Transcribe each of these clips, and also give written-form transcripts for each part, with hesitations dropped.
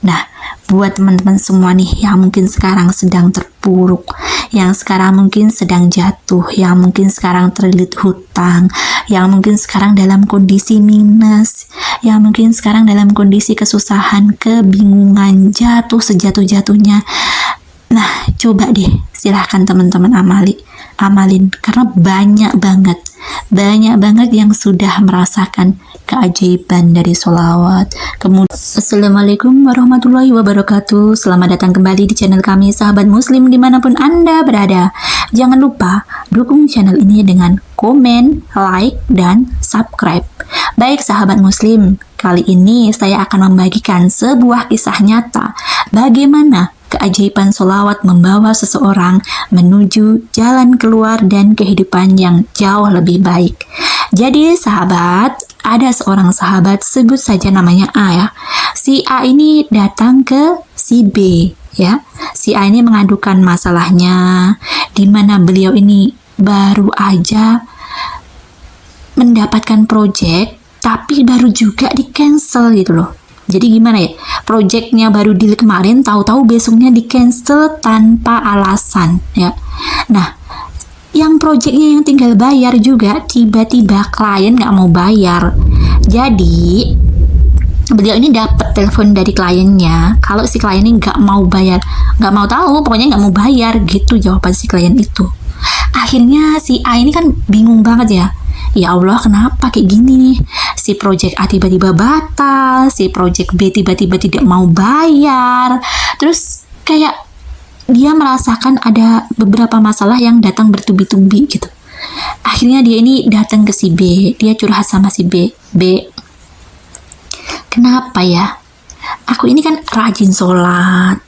Nah, buat teman-teman semua nih yang mungkin sekarang sedang terpuruk, yang sekarang mungkin sedang jatuh, yang mungkin sekarang terlilit hutang, yang mungkin sekarang dalam kondisi minus, yang mungkin sekarang dalam kondisi kesusahan, kebingungan, jatuh sejatuh-jatuhnya. Nah, coba deh, silahkan teman-teman amalin, karena banyak banget yang sudah merasakan keajaiban dari sholawat. Kemudian, Assalamualaikum warahmatullahi wabarakatuh. Selamat datang kembali di channel kami, sahabat muslim dimanapun Anda berada. Jangan lupa dukung channel ini dengan komen, like, dan subscribe. Baik sahabat muslim, kali ini saya akan membagikan sebuah kisah nyata bagaimana keajaiban sholawat membawa seseorang menuju jalan keluar dan kehidupan yang jauh lebih baik. Jadi sahabat, ada seorang sahabat, sebut saja namanya A ya. Si A ini datang ke si B ya. Si A ini mengadukan masalahnya, di mana beliau ini baru aja mendapatkan project, tapi baru juga di cancel gitu loh. Jadi gimana ya, projectnya baru deal kemarin, tahu-tahu besoknya di cancel tanpa alasan ya. Nah, yang projectnya yang tinggal bayar juga tiba-tiba klien nggak mau bayar. Jadi beliau ini dapat telepon dari kliennya kalau si klien ini nggak mau bayar, nggak mau tahu, pokoknya nggak mau bayar gitu jawaban si klien itu. Akhirnya si A ini kan bingung banget ya. Ya Allah, kenapa kayak gini nih? Si project A tiba-tiba batal, si project B tiba-tiba tidak mau bayar. Terus kayak dia merasakan ada beberapa masalah yang datang bertubi-tubi gitu. Akhirnya dia ini datang ke si B, dia curhat sama si B. B, kenapa ya? Aku ini kan rajin sholat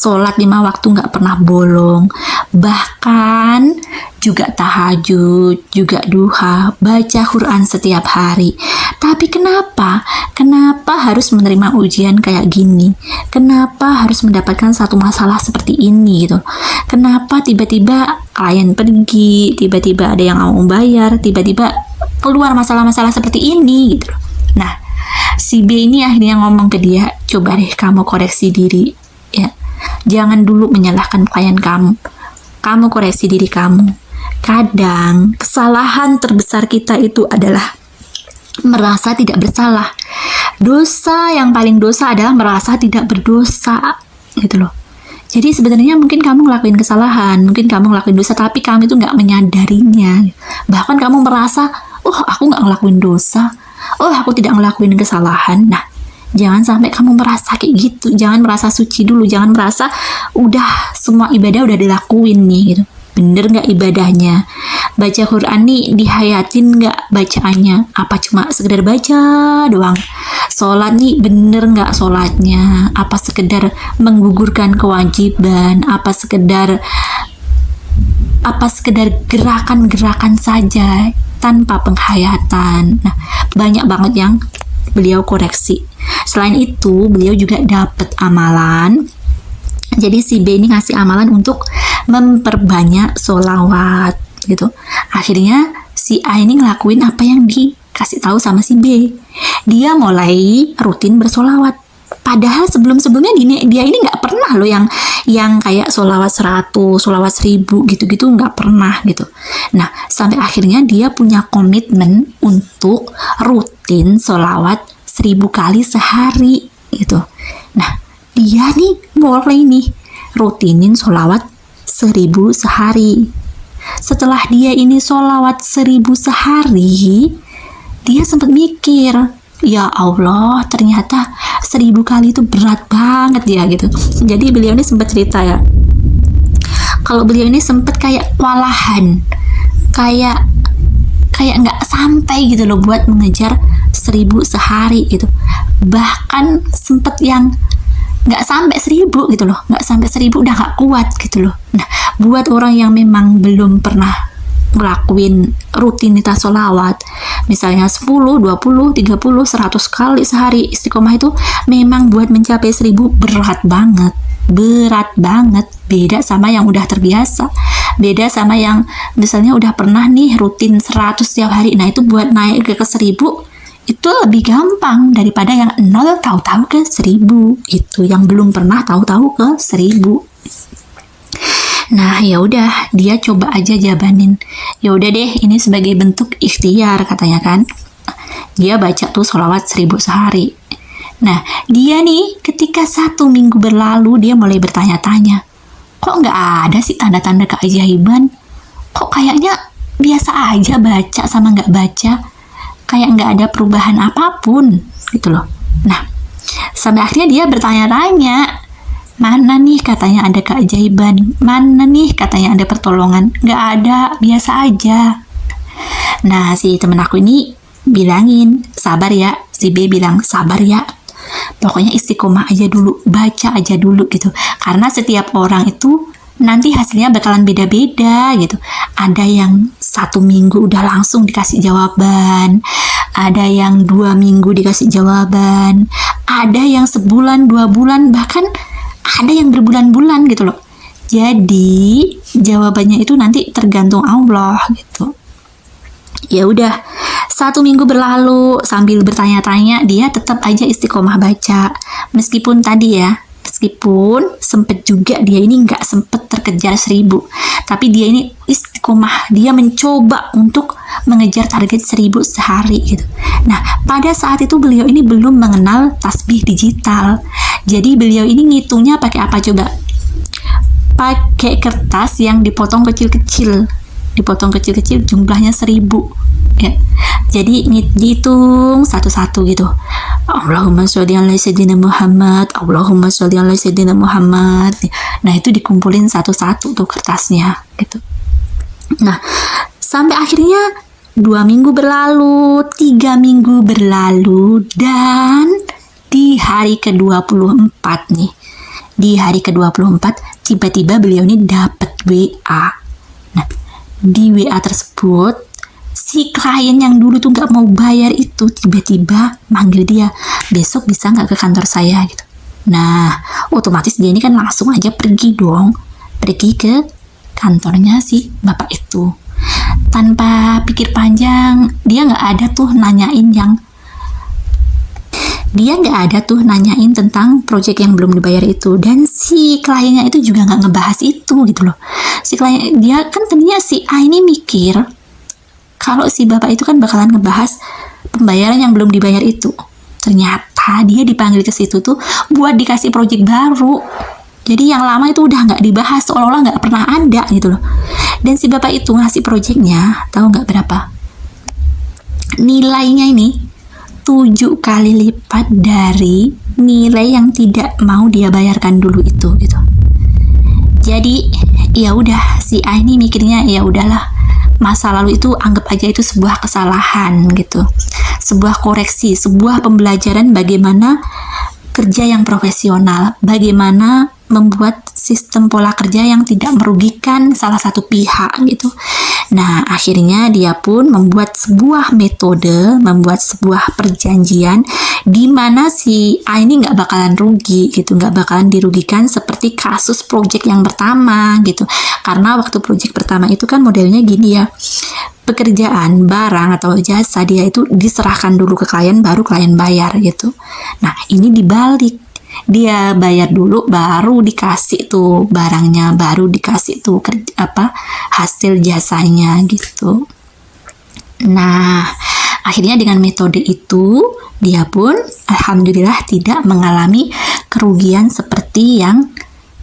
5 waktu nggak pernah bolong, bahkan juga tahajud, juga duha, baca Quran setiap hari. Tapi kenapa harus menerima ujian kayak gini? Kenapa harus mendapatkan satu masalah seperti ini gitu? Kenapa tiba-tiba klien pergi, tiba-tiba ada yang mau bayar, tiba-tiba keluar masalah-masalah seperti ini gitu. Nah, si B ini akhirnya ngomong ke dia, coba deh kamu koreksi diri ya. Jangan dulu menyalahkan klien kamu. Kamu koreksi diri kamu. Kadang kesalahan terbesar kita itu adalah merasa tidak bersalah. Dosa yang paling dosa adalah merasa tidak berdosa gitu loh. Jadi sebenarnya mungkin kamu ngelakuin kesalahan, mungkin kamu ngelakuin dosa, tapi kamu itu nggak menyadarinya. Bahkan kamu merasa, oh aku nggak ngelakuin dosa, oh aku tidak ngelakuin kesalahan. Nah, jangan sampai kamu merasa kayak gitu. Jangan merasa suci dulu. Jangan merasa udah semua ibadah udah dilakuin nih gitu. Bener gak ibadahnya? Baca Quran nih dihayatin gak bacaannya? Apa cuma sekedar baca doang? Sholat nih bener gak sholatnya? Apa sekedar menggugurkan kewajiban? Apa sekedar gerakan-gerakan saja tanpa penghayatan? Nah, banyak banget yang beliau koreksi. Selain itu, beliau juga dapat amalan. Jadi si B ini ngasih amalan untuk memperbanyak sholawat gitu. Akhirnya si A ini ngelakuin apa yang dikasih tahu sama si B. Dia mulai rutin bersolawat. Padahal sebelum-sebelumnya dia ini nggak pernah loh yang kayak sholawat 100, sholawat 1000 gitu-gitu, nggak pernah gitu. Nah, sampai akhirnya dia punya komitmen untuk rutin sholawat 1000 kali sehari gitu. Nah, dia nih mulai nih rutinin sholawat 1000 sehari. Setelah dia ini sholawat 1000 sehari, dia sempat mikir, ya Allah, ternyata 1000 kali itu berat banget ya gitu. Jadi beliau ini sempat cerita ya, kalau beliau ini sempat kayak kewalahan, kayak nggak sampai gitu loh buat mengejar 1000 sehari gitu. Bahkan sempet yang nggak sampai 1000 gitu loh, nggak sampai 1000 udah nggak kuat gitu loh. Nah, buat orang yang memang belum pernah ngelakuin rutinitas sholawat, misalnya 10, 20, 30, 100 kali sehari istiqomah, itu memang buat mencapai 1000 berat banget. Beda sama yang udah terbiasa, beda sama yang misalnya udah pernah nih rutin 100 setiap hari. Nah, itu buat naik ke 1000 itu lebih gampang daripada yang 0 tahu-tahu ke 1000. Itu yang belum pernah tahu-tahu ke 1000. Nah, ya udah, dia coba aja jabanin. Ya udah deh, ini sebagai bentuk ikhtiar katanya kan. Dia baca tuh sholawat 1000 sehari. Nah, dia nih ketika 1 minggu berlalu, dia mulai bertanya-tanya, kok nggak ada sih tanda-tanda keajaiban? Kok kayaknya biasa aja baca sama nggak baca? Kayak nggak ada perubahan apapun gitu loh. Nah, sampai akhirnya dia bertanya-tanya, mana nih katanya ada keajaiban, mana nih katanya ada pertolongan? Nggak ada, biasa aja. Nah, si temen aku ini bilangin, sabar ya. Si B bilang, sabar ya. Pokoknya istiqomah aja dulu, baca aja dulu gitu. Karena setiap orang itu nanti hasilnya bakalan beda-beda gitu. Ada yang 1 minggu udah langsung dikasih jawaban, ada yang 2 minggu dikasih jawaban, ada yang sebulan, 2 bulan, bahkan ada yang berbulan-bulan gitu loh. Jadi jawabannya itu nanti tergantung Allah gitu. Ya udah, 1 minggu berlalu, sambil bertanya-tanya dia tetap aja istiqomah baca. Meskipun tadi ya, meskipun sempet juga dia ini nggak sempet terkejar 1000, tapi dia ini istiqomah, dia mencoba untuk mengejar target 1000 sehari gitu. Nah, pada saat itu beliau ini belum mengenal tasbih digital. Jadi beliau ini ngitungnya pakai apa coba? Pakai kertas yang dipotong kecil-kecil, jumlahnya 1000 ya. Jadi dihitung satu-satu gitu. Allahumma sholli ala sayyidina Muhammad, Allahumma sholli ala sayyidina Muhammad. Nah, itu dikumpulin satu-satu tuh kertasnya gitu. Nah, sampai akhirnya 2 minggu berlalu, 3 minggu berlalu, dan di hari ke-24 nih, di hari ke-24 tiba-tiba beliau ini dapat WA. Nah, di WA tersebut si klien yang dulu tuh nggak mau bayar itu tiba-tiba manggil dia, besok bisa nggak ke kantor saya gitu. Nah, otomatis dia ini kan langsung aja pergi dong, pergi ke kantornya si bapak itu. Tanpa pikir panjang, dia nggak ada tuh nanyain tentang project yang belum dibayar itu, dan si kliennya itu juga nggak ngebahas itu gitu loh. Si klien, dia kan tadinya si A ini mikir kalau si bapak itu kan bakalan ngebahas pembayaran yang belum dibayar itu. Ternyata dia dipanggil ke situ tuh buat dikasih project baru. Jadi yang lama itu udah nggak dibahas, seolah-olah nggak pernah ada gitu loh. Dan si bapak itu ngasih projectnya, tahu nggak berapa? Nilainya ini 7 kali lipat dari nilai yang tidak mau dia bayarkan dulu itu gitu. Jadi ya udah, si A ini mikirnya ya udahlah, masa lalu itu anggap aja itu sebuah kesalahan gitu, sebuah koreksi, sebuah pembelajaran bagaimana kerja yang profesional, bagaimana membuat sistem pola kerja yang tidak merugikan salah satu pihak gitu. Nah, akhirnya dia pun membuat sebuah metode, membuat sebuah perjanjian di mana si A ini nggak bakalan rugi gitu, nggak bakalan dirugikan seperti kasus project yang pertama gitu. Karena waktu project pertama itu kan modelnya gini ya, pekerjaan, barang atau jasa dia itu diserahkan dulu ke klien, baru klien bayar gitu. Nah, ini dibalik. Dia bayar dulu, baru dikasih tuh barangnya, baru dikasih tuh hasil jasanya gitu. Nah, akhirnya dengan metode itu dia pun alhamdulillah tidak mengalami kerugian seperti yang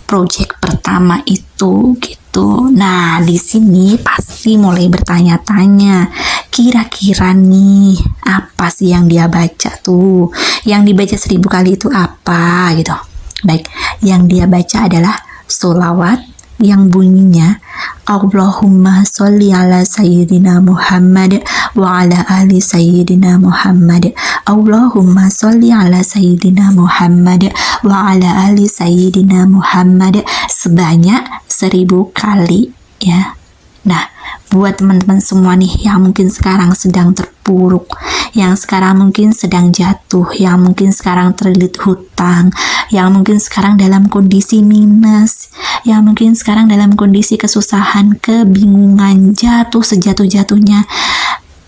project pertama itu gitu. Nah, di sini pasti mulai bertanya-tanya, kira-kira nih apa sih yang dia baca tuh? Yang dibaca 1000 kali itu apa gitu. Baik, yang dia baca adalah sholawat yang bunyinya Allahumma sholli ala sayyidina Muhammad wa ala ali sayyidina Muhammad. Allahumma sholli ala sayyidina Muhammad wa ala ali sayyidina Muhammad sebanyak 1000 kali ya. Nah, buat teman-teman semua nih yang mungkin sekarang sedang terpuruk, yang sekarang mungkin sedang jatuh, yang mungkin sekarang terlilit hutang, yang mungkin sekarang dalam kondisi minus, yang mungkin sekarang dalam kondisi kesusahan, kebingungan, jatuh sejatuh-jatuhnya,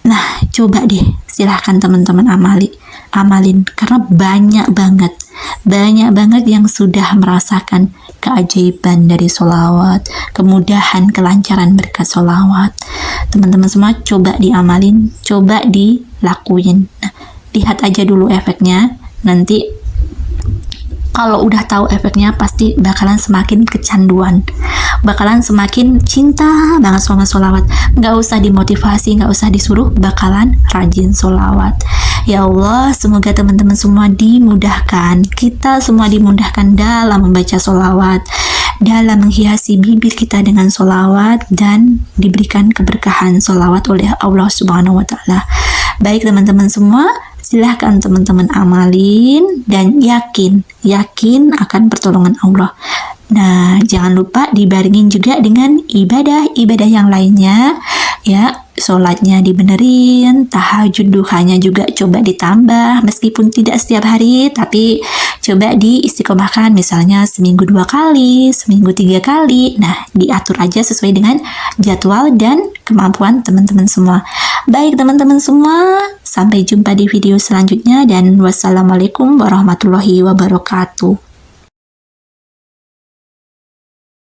Nah, coba deh, silahkan teman-teman amalin, karena banyak banget yang sudah merasakan keajaiban dari sholawat, kemudahan, kelancaran berkat sholawat. Teman-teman semua coba diamalin, coba dilakuin. Nah, lihat aja dulu efeknya, nanti kalau udah tahu efeknya pasti bakalan semakin kecanduan, bakalan semakin cinta banget sama sholawat. Nggak usah dimotivasi, nggak usah disuruh, bakalan rajin sholawat. Ya Allah, semoga teman-teman semua dimudahkan, kita semua dimudahkan dalam membaca sholawat, dalam menghiasi bibir kita dengan sholawat, dan diberikan keberkahan sholawat oleh Allah Subhanahu wa Ta'ala. Baik teman-teman semua, silahkan teman-teman amalin dan yakin akan pertolongan Allah. Nah, jangan lupa dibarengin juga dengan ibadah yang lainnya, ya. Sholatnya dibenerin, tahajud duhanya juga coba ditambah, meskipun tidak setiap hari, tapi coba diistiqomahkan, misalnya seminggu 2 kali, seminggu 3 kali. Nah, diatur aja sesuai dengan jadwal dan kemampuan teman-teman semua. Baik teman-teman semua, sampai jumpa di video selanjutnya, dan wassalamualaikum warahmatullahi wabarakatuh.